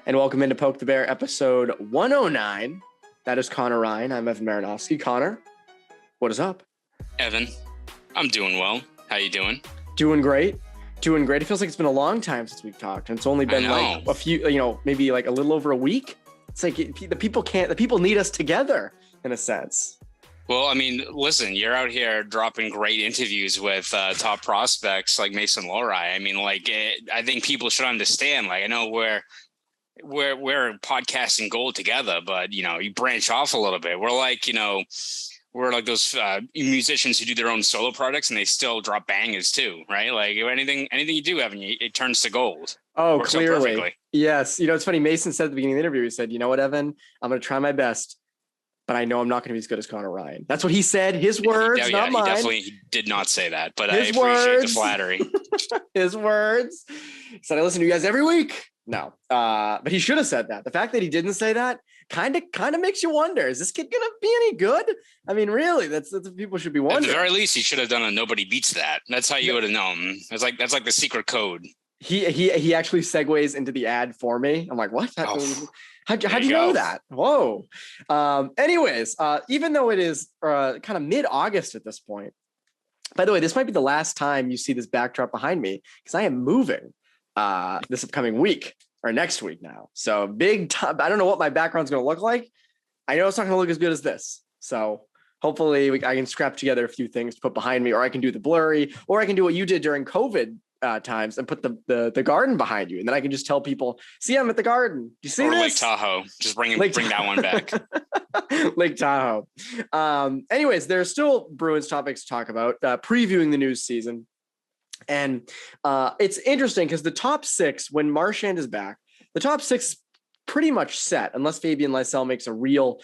and welcome into Poke the Bear episode 109. That is Conor Ryan. I'm Evan Marinofsky. Conor, what is up? Evan, I'm doing well. How you doing? Doing great. It feels like it's been a long time since we've talked, and it's only been like a few, maybe like a little over a week. It's like the people need us together in a sense. Well, I mean, listen, you're out here dropping great interviews with top prospects like Mason Lohrei. I mean, I think people should understand. I know we're podcasting gold together, but you branch off a little bit. We're like those musicians who do their own solo projects and they still drop bangers too, right? Like anything you do, Evan, it turns to gold. Oh, clearly. Yes. It's funny. Mason said at the beginning of the interview, he said, you know what, Evan, I'm going to try my best, but I know I'm not going to be as good as Conor Ryan. That's what he said. His words, not mine. He did not say that, but I appreciate the flattery. His words. He said, I listen to you guys every week. No, but he should have said that. The fact that he didn't say that kind of makes you wonder, is this kid going to be any good? I mean, really, that's what people should be wondering. At the very least, he should have done a nobody beats that. That's how you would have known. That's like the secret code. He actually segues into the ad for me. I'm like, what? How'd you know that? Whoa. Anyways, even though it is kind of mid-August at this point, by the way, this might be the last time you see this backdrop behind me because I am moving this upcoming week or next week now. So big time. I don't know what my background's going to look like. I know it's not going to look as good as this. So hopefully I can scrap together a few things to put behind me, or I can do the blurry, or I can do what you did during COVID times and put the garden behind you, and then I can just tell people, see, I'm at the garden. Do you see or this? Lake Tahoe. Just bring that one back. Lake Tahoe. Anyways, there's still Bruins topics to talk about, previewing the news season. And it's interesting because the top six, when Marchand is back, the top six pretty much set, unless Fabian Lysell makes a real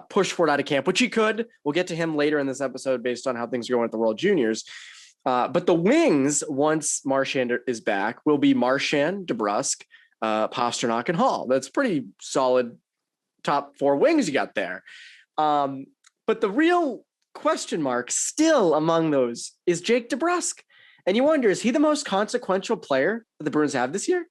push for it out of camp, which he could. We'll get to him later in this episode based on how things are going at the World Juniors. But the wings, once Marchand is back, will be Marchand, DeBrusk, Pastrnak, and Hall. That's pretty solid top four wings you got there. But the real question mark still among those is Jake DeBrusk. And you wonder, is he the most consequential player that the Bruins have this year?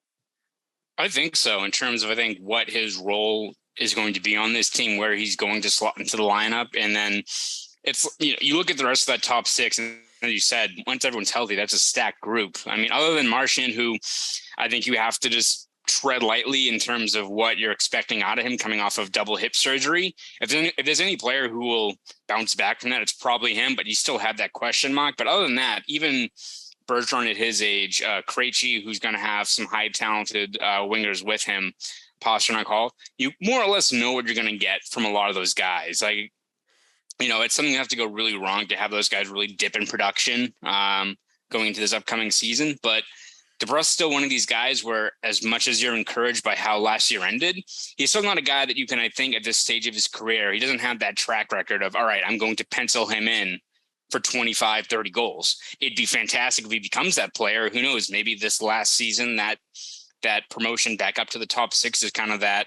I think so, in terms of, I think, what his role is going to be on this team, where he's going to slot into the lineup. And then it's, you look at the rest of that top six, and as you said, once everyone's healthy, that's a stacked group. I mean, other than Marchand, who I think you have to just tread lightly in terms of what you're expecting out of him coming off of double hip surgery. If there's any player who will bounce back from that, it's probably him, but you still have that question mark. But other than that, even Bergeron at his age, Krejci, who's going to have some high talented wingers with him, Pastrnak, Hall, you more or less know what you're going to get from a lot of those guys. It's something you have to go really wrong to have those guys really dip in production going into this upcoming season. But DeBrusk's still one of these guys where, as much as you're encouraged by how last year ended, he's still not a guy that you can, I think, at this stage of his career, he doesn't have that track record of, all right, I'm going to pencil him in for 25, 30 goals. It'd be fantastic if he becomes that player. Who knows? Maybe this last season, that promotion back up to the top six is kind of that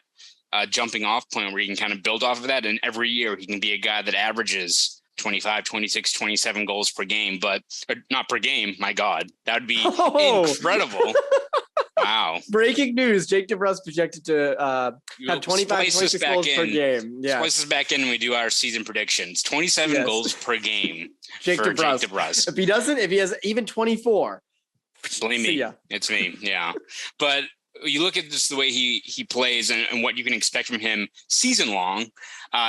jumping off point where you can kind of build off of that. And every year he can be a guy that averages 25, 26, 27 goals per game, but not per game. My God, that would be incredible. Wow. Breaking news. Jake DeBrusk projected to have 25, 26 goals per game. Yeah. Splice us back in and we do our season predictions. 27 goals per game Jake DeBrusk. If he has even 24. Blame me. It's me. Yeah. But you look at just the way he plays and what you can expect from him season long.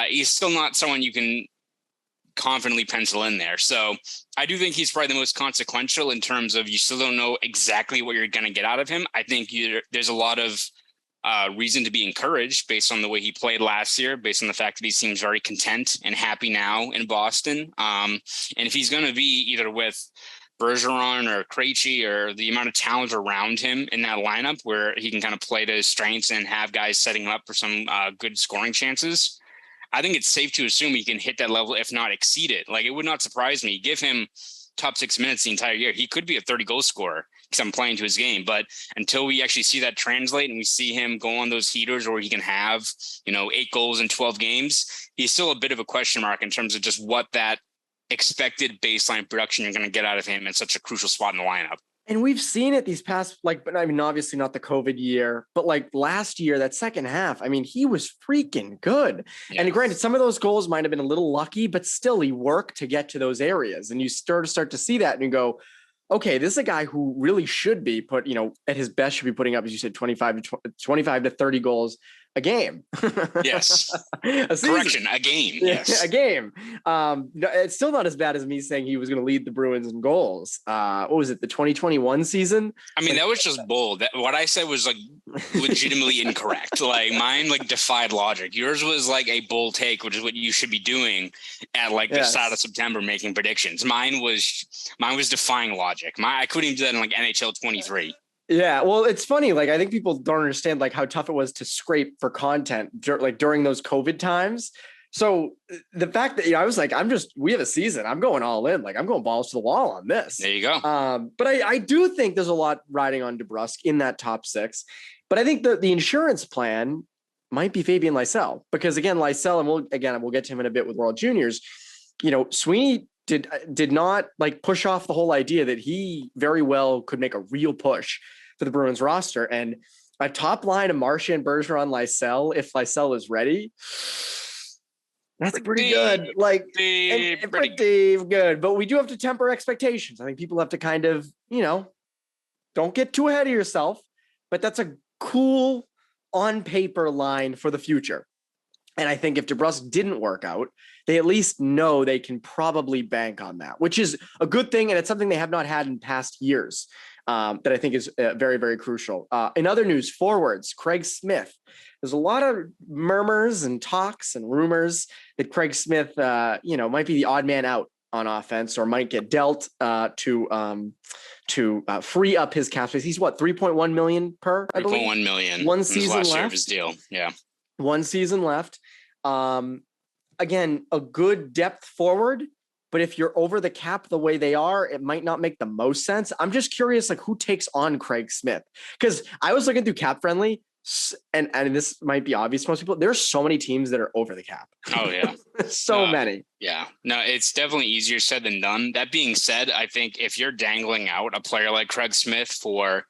He's still not someone you can confidently pencil in there. So I do think he's probably the most consequential in terms of you still don't know exactly what you're going to get out of him. I think there's a lot of reason to be encouraged based on the way he played last year, based on the fact that he seems very content and happy now in Boston. And if he's going to be either with Bergeron or Krejci, or the amount of talent around him in that lineup where he can kind of play to his strengths and have guys setting him up for some good scoring chances, I think it's safe to assume he can hit that level, if not exceed it. Like, it would not surprise me. Give him top 6 minutes the entire year, he could be a 30 goal scorer because I'm playing to his game. But until we actually see that translate and we see him go on those heaters where he can have, 8 goals in 12 games, he's still a bit of a question mark in terms of just what that expected baseline production you're going to get out of him in such a crucial spot in the lineup. And we've seen it these past, like, but I mean, obviously not the COVID year, but like last year, that second half, I mean, he was freaking good. Yeah. And granted, some of those goals might have been a little lucky, but still he worked to get to those areas. And you start to see that and you go, okay, this is a guy who really should be put, at his best should be putting up, as you said, 25 to 30 goals a game. Yes. Correction, a game. Yes. A game. It's still not as bad as me saying he was going to lead the Bruins in goals. What was it? The 2021 season? I mean, that was just bold. What I said was like legitimately incorrect. Like mine, like defied logic. Yours was like a bold take, which is what you should be doing at like the start of September, making predictions. Mine was defying logic. I couldn't even do that in like NHL 23. Yeah, well, it's funny. Like, I think people don't understand like how tough it was to scrape for content like during those COVID times. So the fact that I was like, we have a season. I'm going all in. Like, I'm going balls to the wall on this. There you go. But I do think there's a lot riding on DeBrusk in that top six. But I think the insurance plan might be Fabian Lysell, because again, Lysell, and we'll get to him in a bit with World Juniors. Sweeney did not like push off the whole idea that he very well could make a real push for the Bruins roster, and a top line of Marchand, Bergeron, Lysell, if Lysell is ready, that's pretty good. Like pretty good, but we do have to temper expectations. I think people have to kind of, don't get too ahead of yourself, but that's a cool on paper line for the future. And I think if DeBrusk didn't work out, they at least know they can probably bank on that, which is a good thing. And it's something they have not had in past years that I think is very, very crucial. In other news, forwards, Craig Smith. There's a lot of murmurs and talks and rumors that Craig Smith, might be the odd man out on offense, or might get dealt to free up his cap space. He's what, 3.1 million per? 3.1 million. One season last year of his deal. Yeah. One season left. Again, a good depth forward, but if you're over the cap the way they are, it might not make the most sense. I'm just curious, like, who takes on Craig Smith? Because I was looking through Cap Friendly, and this might be obvious to most people. There's so many teams that are over the cap. Oh yeah, so many. Yeah, no, it's definitely easier said than done. That being said, I think if you're dangling out a player like Craig Smith for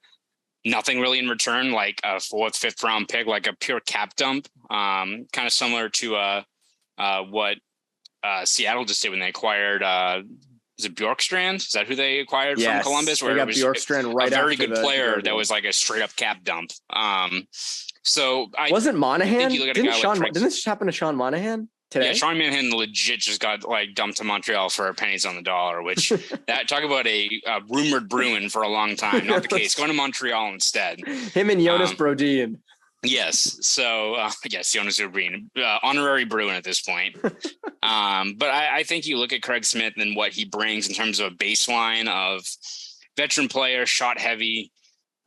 nothing really in return, like a 4th, 5th round pick, like a pure cap dump, kind of similar to what Seattle just did when they acquired, is it Bjorkstrand? Is that who they acquired from Columbus? Where it was Bjorkstrand right a very good player that was like a straight up cap dump. So wasn't Monahan? Didn't like this happen to Sean Monahan today? Yeah, Sean Monahan legit just got like dumped to Montreal for pennies on the dollar, which that talk about a rumored Bruin for a long time. Not the case. Going to Montreal instead. Him and Jonas Brodin. Yes. So, yes, Jonas Brodin, honorary Bruin at this point. But I think you look at Craig Smith and what he brings in terms of a baseline of veteran player, shot heavy,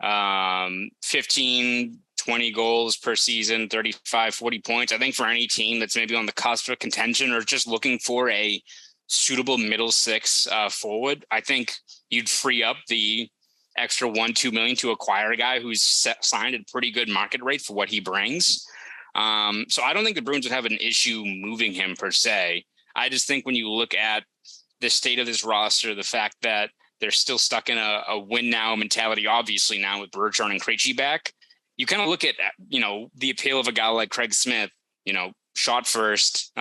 15, 20 goals per season, 35, 40 points. I think for any team that's maybe on the cusp of contention or just looking for a suitable middle six forward, I think you'd free up the extra $1-2 million to acquire a guy who's signed at a pretty good market rate for what he brings. So I don't think the Bruins would have an issue moving him per se. I just think when you look at the state of this roster, the fact that they're still stuck in a win now mentality, obviously now with Bergeron and Krejci back, you kind of look at, the appeal of a guy like Craig Smith, shot first,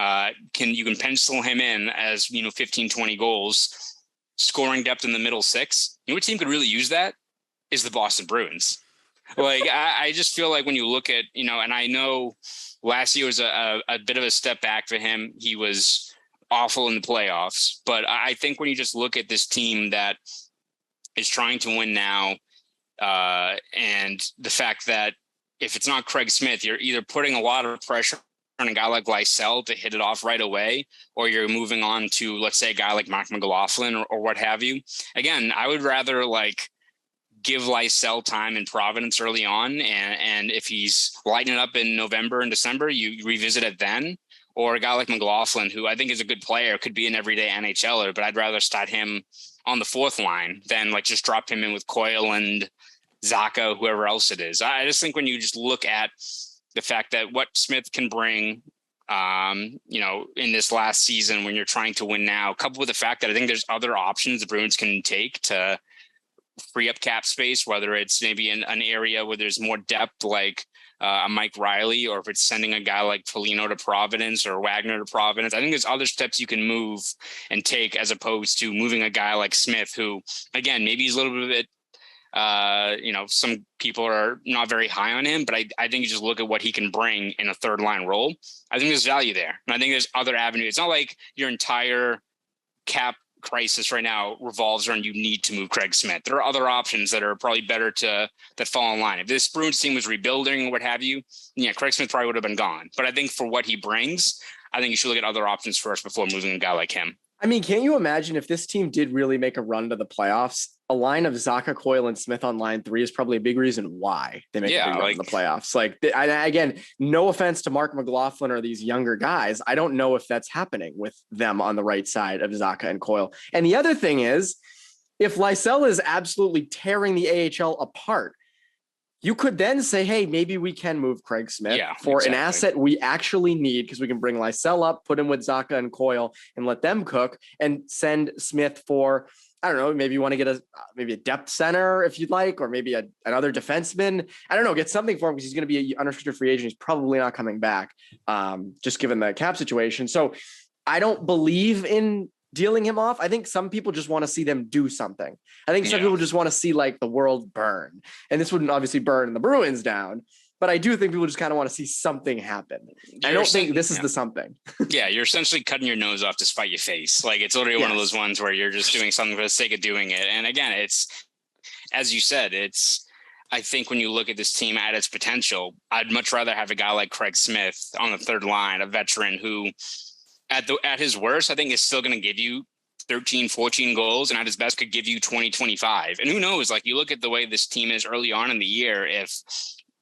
you can pencil him in as, 15, 20 goals, scoring depth in the middle six. What team could really use that is the Boston Bruins. Like, I just feel like when you look at, and I know last year was a bit of a step back for him. He was awful in the playoffs, but I think when you just look at this team that is trying to win now, and the fact that if it's not Craig Smith, you're either putting a lot of pressure on a guy like Lysell to hit it off right away, or you're moving on to, let's say, a guy like Mark McLaughlin or what have you. Again, I would rather give Lysell time in Providence early on. And if he's lighting it up in November and December, you revisit it then. Or a guy like McLaughlin, who I think is a good player, could be an everyday NHLer, but I'd rather start him on the 4th line than just drop him in with Coyle and Zaka, whoever else it is. I just think when you just look at the fact that what Smith can bring, in this last season when you're trying to win now, coupled with the fact that I think there's other options the Bruins can take to free up cap space, whether it's maybe in an area where there's more depth, like a Mike Riley, or if it's sending a guy like Foligno to Providence or Wagner to Providence. I think there's other steps you can move and take as opposed to moving a guy like Smith, who, again, maybe he's a little bit, some people are not very high on him, but I think you just look at what he can bring in a third line role. I think there's value there. And I think there's other avenues. It's not like your entire cap crisis right now revolves around you need to move Craig Smith. There are other options that are probably better that fall in line. If this Bruins team was rebuilding or what have you, yeah, Craig Smith probably would have been gone. But I think for what he brings, I think you should look at other options first before moving a guy like him. I mean, can't you imagine if this team did really make a run to the playoffs? A line of Zacha, Coyle, and Smith on line 3 is probably a big reason why they make a big run in the playoffs. Like, again, no offense to Mark McLaughlin or these younger guys. I don't know if that's happening with them on the right side of Zacha and Coyle. And the other thing is, if Lysell is absolutely tearing the AHL apart, you could then say, hey, maybe we can move Craig Smith for an asset we actually need, because we can bring Lysell up, put him with Zacha and Coyle and let them cook, and send Smith for, I don't know, maybe you want to get maybe a depth center if you'd like, or maybe another defenseman. I don't know, get something for him, because he's going to be an unrestricted free agent. He's probably not coming back, just given the cap situation. So I don't believe in dealing him off. I think some people just want to see them do something. I think some people just want to see like the world burn, and this wouldn't obviously burn the Bruins down, but I do think people just kind of want to see something happen. I don't think this is the something. Yeah, you're essentially cutting your nose off to spite your face. Like, it's literally one of those ones where you're just doing something for the sake of doing it. And again, it's, as you said, I think when you look at this team at its potential, I'd much rather have a guy like Craig Smith on the third line, a veteran who at his worst, I think is still going to give you 13, 14 goals, and at his best could give you 20, 25. And who knows, like, you look at the way this team is early on in the year, if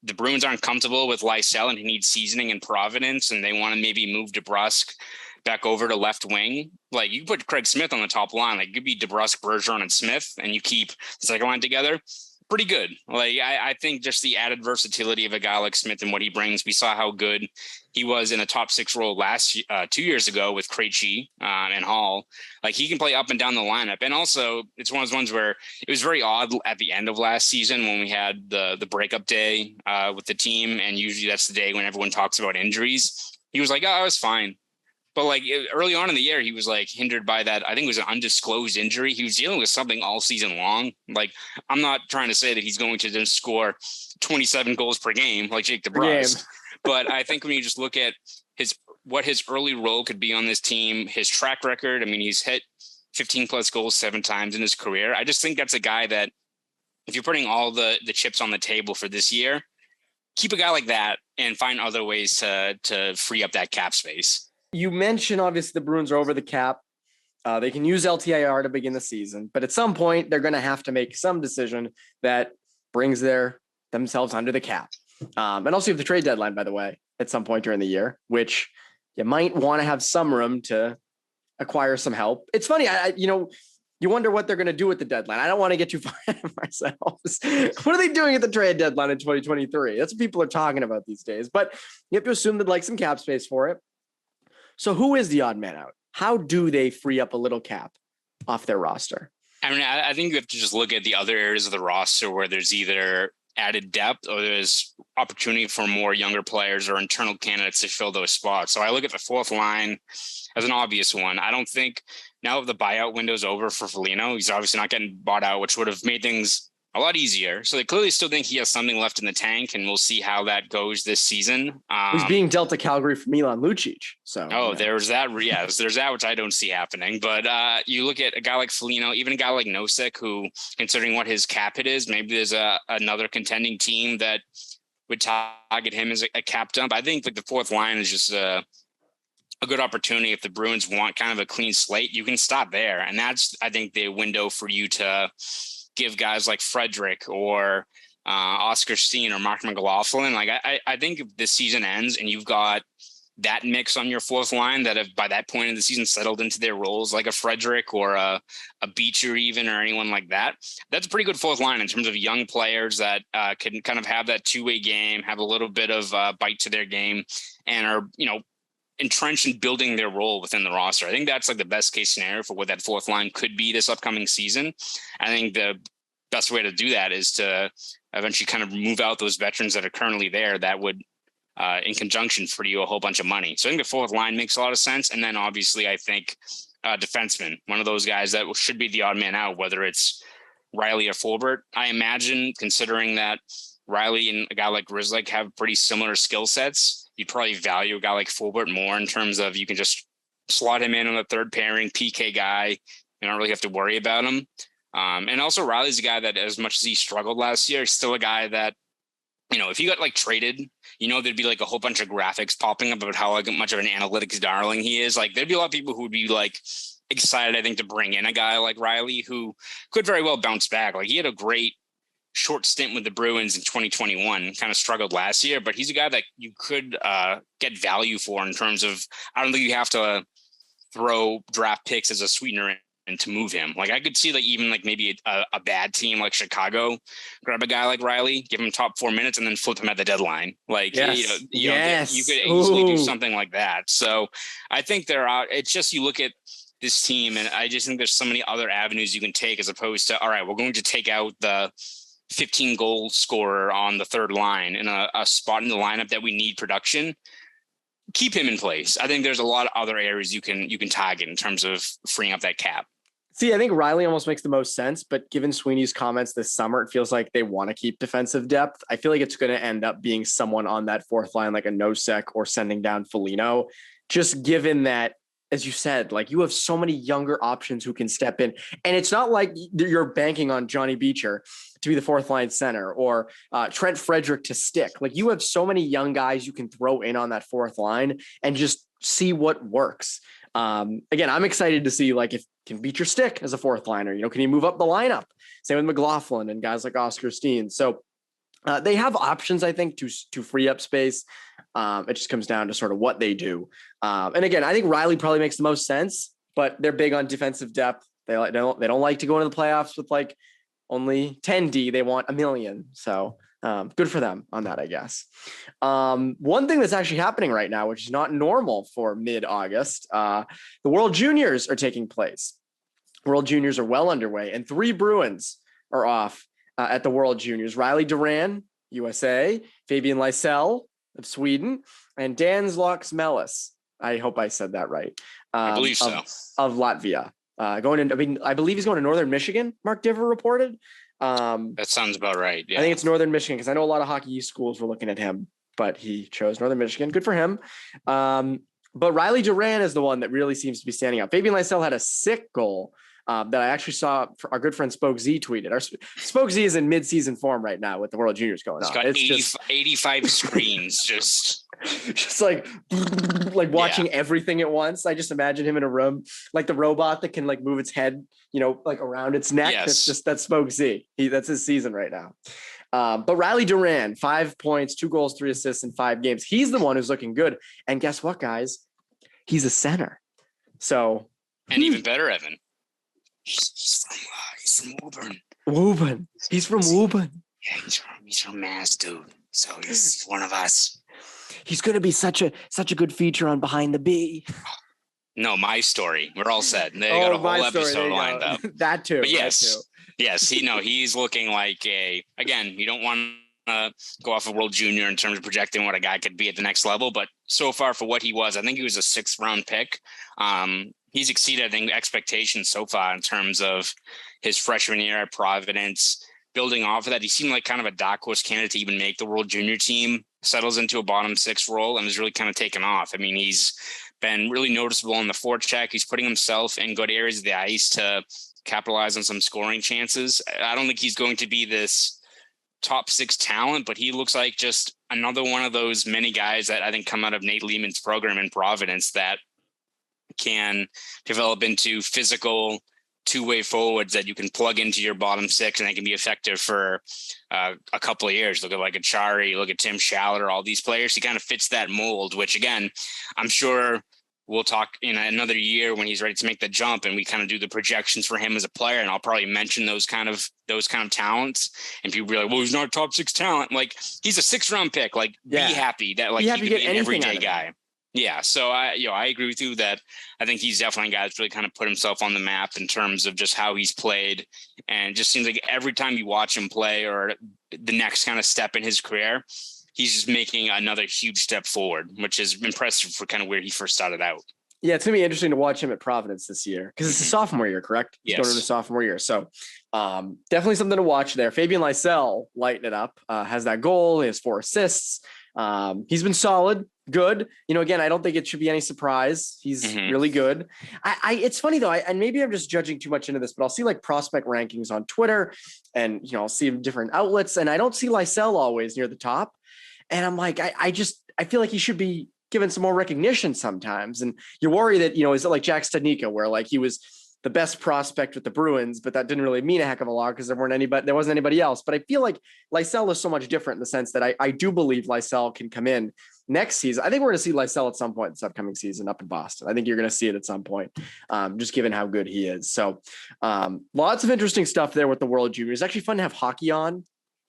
the Bruins aren't comfortable with Lysell and he needs seasoning in Providence, and they want to maybe move DeBrusk back over to left wing, like, you put Craig Smith on the top line, like, you could be DeBrusk, Bergeron, and Smith, and you keep the second line together. Pretty good. Like, I think just the added versatility of a guy like Smith and what he brings. We saw how good he was in a top 6 role 2 years ago with Krejci and Hall. Like, he can play up and down the lineup. And also, it's one of those ones where it was very odd at the end of last season when we had the breakup day with the team. And usually that's the day when everyone talks about injuries. He was like, oh, I was fine. But like early on in the year, he was like hindered by that. I think it was an undisclosed injury. He was dealing with something all season long. Like, I'm not trying to say that he's going to then score 27 goals per game like Jake DeBrusk. But I think when you just look at what his early role could be on this team, his track record, I mean, he's hit 15 plus goals 7 times in his career. I just think that's a guy that, if you're putting all the chips on the table for this year, keep a guy like that and find other ways to free up that cap space. You mentioned, obviously, the Bruins are over the cap. They can use LTIR to begin the season, but at some point they're going to have to make some decision that brings themselves under the cap. And also you have the trade deadline, by the way, at some point during the year, which you might want to have some room to acquire some help. It's funny, you wonder what they're going to do with the deadline. I don't want to get too far ahead of ourselves. What are they doing at the trade deadline in 2023? That's what people are talking about these days. But you have to assume they'd like some cap space for it. So who is the odd man out? How do they free up a little cap off their roster? I mean, I think you have to just look at the other areas of the roster where there's either added depth or there's opportunity for more younger players or internal candidates to fill those spots. So I look at the fourth line as an obvious one. I don't think now that the buyout window is over for Foligno, he's obviously not getting bought out, which would have made things a lot easier. So they clearly still think he has something left in the tank, and we'll see how that goes this season. He's being dealt to Calgary for Milan Lucic. So there's that. Yes, there's that, which I don't see happening. But you look at a guy like Foligno, even a guy like Nosek, who, considering what his cap hit is, maybe there's another contending team that would target him as a cap dump. I think like the fourth line is just a good opportunity. If the Bruins want kind of a clean slate, you can stop there. And that's, I think, the window for you to give guys like Frederick or Oscar Steen or Mark McLaughlin. Like, I think if this season ends and you've got that mix on your fourth line that have by that point in the season settled into their roles, like a Frederick or a Beecher even, or anyone like that, that's a pretty good fourth line in terms of young players that can kind of have that two-way game, have a little bit of bite to their game, and are, entrenched in building their role within the roster. I think that's like the best case scenario for what that fourth line could be this upcoming season. I think the best way to do that is to eventually kind of move out those veterans that are currently there that would, in conjunction, free you a whole bunch of money. So I think the fourth line makes a lot of sense. And then obviously I think defenseman, one of those guys that should be the odd man out, whether it's Riley or Fulbert. I imagine, considering that Riley and a guy like Grzelcyk have pretty similar skill sets, you'd probably value a guy like Fulbert more in terms of you can just slot him in on the third pairing, PK guy. You don't really have to worry about him. And also Riley's a guy that, as much as he struggled last year, is still a guy that, if he got like traded, there'd be like a whole bunch of graphics popping up about how like much of an analytics darling he is. Like there'd be a lot of people who would be like excited, I think, to bring in a guy like Riley who could very well bounce back. Like he had a great short stint with the Bruins in 2021, kind of struggled last year, but he's a guy that you could get value for in terms of, I don't think you have to throw draft picks as a sweetener and to move him. Like I could see like even like maybe a bad team like Chicago grab a guy like Riley, give him top 4 minutes, and then flip him at the deadline. Like, yes. you could easily do something like that. So I think it's just, you look at this team and I just think there's so many other avenues you can take as opposed to, all right, we're going to take out the 15 goal scorer on the third line in a spot in the lineup that we need production. Keep him in place. I think there's a lot of other areas you can target in terms of freeing up that cap. See, I think Riley almost makes the most sense, but given Sweeney's comments this summer, it feels like they want to keep defensive depth. I feel like it's going to end up being someone on that fourth line, like a Nosek or sending down Foligno, just given that, as you said, like you have so many younger options who can step in. And it's not like you're banking on Johnny Beecher to be the fourth line center or Trent Frederick to stick. Like you have so many young guys you can throw in on that fourth line and just see what works. Again, I'm excited to see like if can Beecher stick as a fourth liner, can he move up the lineup? Same with McLaughlin and guys like Oscar Steen. So they have options, I think, to free up space. It just comes down to sort of what they do. And again, I think Riley probably makes the most sense, but they're big on defensive depth. They don't like to go into the playoffs with like only 10D. They want 1 million. So good for them on that, I guess. One thing that's actually happening right now, which is not normal for mid-August, the World Juniors are taking place. World Juniors are well underway, and 3 Bruins are off at the World Juniors. Riley Duran, USA, Fabian Lysell of Sweden, and Dan Zlox-Melis. I hope I said that right. I believe so. Of Latvia. I believe he's going to Northern Michigan, Mark Diver reported. That sounds about right. Yeah. I think it's Northern Michigan because I know a lot of Hockey East schools were looking at him, but he chose Northern Michigan. Good for him. But Riley Duran is the one that really seems to be standing out. Fabian Lysell had a sick goal that I actually saw our good friend Spoke Z tweeted. Our Spoke Z is in mid-season form right now with the World Juniors going on. It's got 85 screens, just like watching everything at once. I just imagine him in a room like the robot that can like move its head, like around its neck. Yes. That's Spoke Z. That's his season right now. But Riley Duran, 5 points, 2 goals, 3 assists in 5 games. He's the one who's looking good. And guess what, guys? He's a center. So even better, Evan. He's from Woburn. Woburn. He's from Woburn. Yeah, he's from Mass, dude. So he's one of us. He's going to be such a good feature on Behind the B. No, my story. We're all set. They got a whole episode lined up. That too. But yes, he's looking like again, you don't want to go off of World Junior in terms of projecting what a guy could be at the next level. But so far for what he was, I think he was a 6th round pick. He's exceeded, I think, expectations so far in terms of his freshman year at Providence. Building off of that, he seemed like kind of a dark horse candidate to even make the World Junior team, settles into a bottom 6 role, and has really kind of taken off. I mean, he's been really noticeable on the forecheck. He's putting himself in good areas of the ice to capitalize on some scoring chances. I don't think he's going to be this top 6 talent, but he looks like just another one of those many guys that I think come out of Nate Lehman's program in Providence that can develop into physical 2-way forwards that you can plug into your bottom 6 and they can be effective for a couple of years. Look at like Achari, look at Tim Schaller, all these players. He kind of fits that mold, which again, I'm sure we'll talk in another year when he's ready to make the jump and we kind of do the projections for him as a player. And I'll probably mention those kind of talents and people be like, well, he's not a top 6 talent. Like he's a 6th round pick. Like be happy that like he could be an everyday guy. Yeah, so I agree with you that I think he's definitely a guy that's really kind of put himself on the map in terms of just how he's played, and it just seems like every time you watch him play or the next kind of step in his career, he's just making another huge step forward, which is impressive for kind of where he first started out. Yeah, it's gonna be interesting to watch him at Providence this year because it's a sophomore year, correct? He's going into sophomore year, so definitely something to watch there. Fabian Lysell lighting it up, has that goal, he has 4 assists. He's been solid, good. Again, I don't think it should be any surprise. He's really good. It's funny though, and maybe I'm just judging too much into this, but I'll see like prospect rankings on Twitter, and I'll see different outlets, and I don't see Lysell always near the top. And I'm like, I feel like he should be given some more recognition sometimes. And you worry that, is it like Jack Studnicka, where like he was the best prospect with the Bruins, but that didn't really mean a heck of a lot because there wasn't anybody else. But I feel like Lysell is so much different in the sense that I do believe Lysell can come in next season. I think we're going to see Lysell at some point this upcoming season up in Boston. I think you're going to see it at some point, just given how good he is. So lots of interesting stuff there with the World Juniors. It's actually fun to have hockey on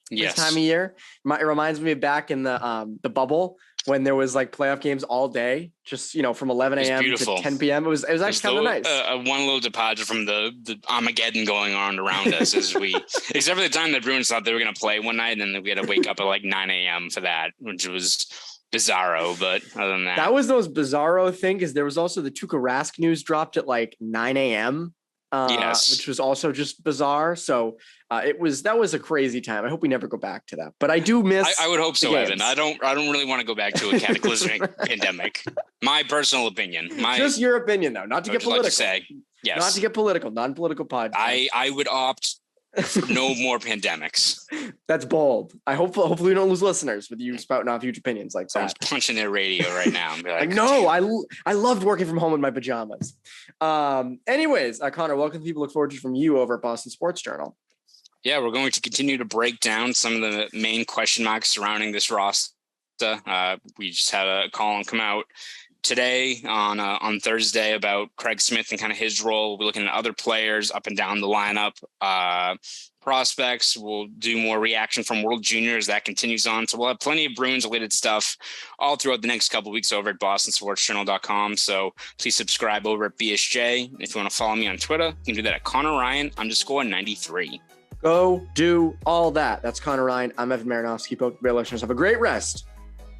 this time of year. It reminds me of back in the bubble when there was like playoff games all day, just, from 11 a.m. to 10 p.m. It was actually kind of nice. One little departure from the Armageddon going on around us except for the time the Bruins thought they were going to play one night, and then we had to wake up at like 9 a.m. for that, which was bizarro. But other than that was the most bizarro thing, because there was also the Tuukka Rask news dropped at like 9 a.m. Which was also just bizarre. So that was a crazy time. I hope we never go back to that, but I do miss. I would hope so, Evan. I don't really want to go back to a cataclysmic pandemic. My personal opinion. Just your opinion, though, not to get political. Like to say, yes. Not to get political. Non-political podcast. I would opt for no more pandemics. That's bold. Hopefully we don't lose listeners with you spouting off huge opinions like Someone's that. Punching their radio right now. And be like, no, I loved working from home in my pajamas. Anyways, Connor, welcome to people look forward to from you over at Boston Sports Journal. Yeah, we're going to continue to break down some of the main question marks surrounding this roster. We just had a column come out today on Thursday about Craig Smith and kind of his role. We'll be looking at other players up and down the lineup, prospects. We'll do more reaction from World Juniors that continues on. So we'll have plenty of Bruins related stuff all throughout the next couple of weeks over at bostonsportsjournal.com. So please subscribe over at BSJ. If you want to follow me on Twitter, you can do that at ConorRyan_93. Go do all that. That's Conor Ryan. I'm Evan Marinofsky. Both listeners have a great rest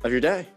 of your day.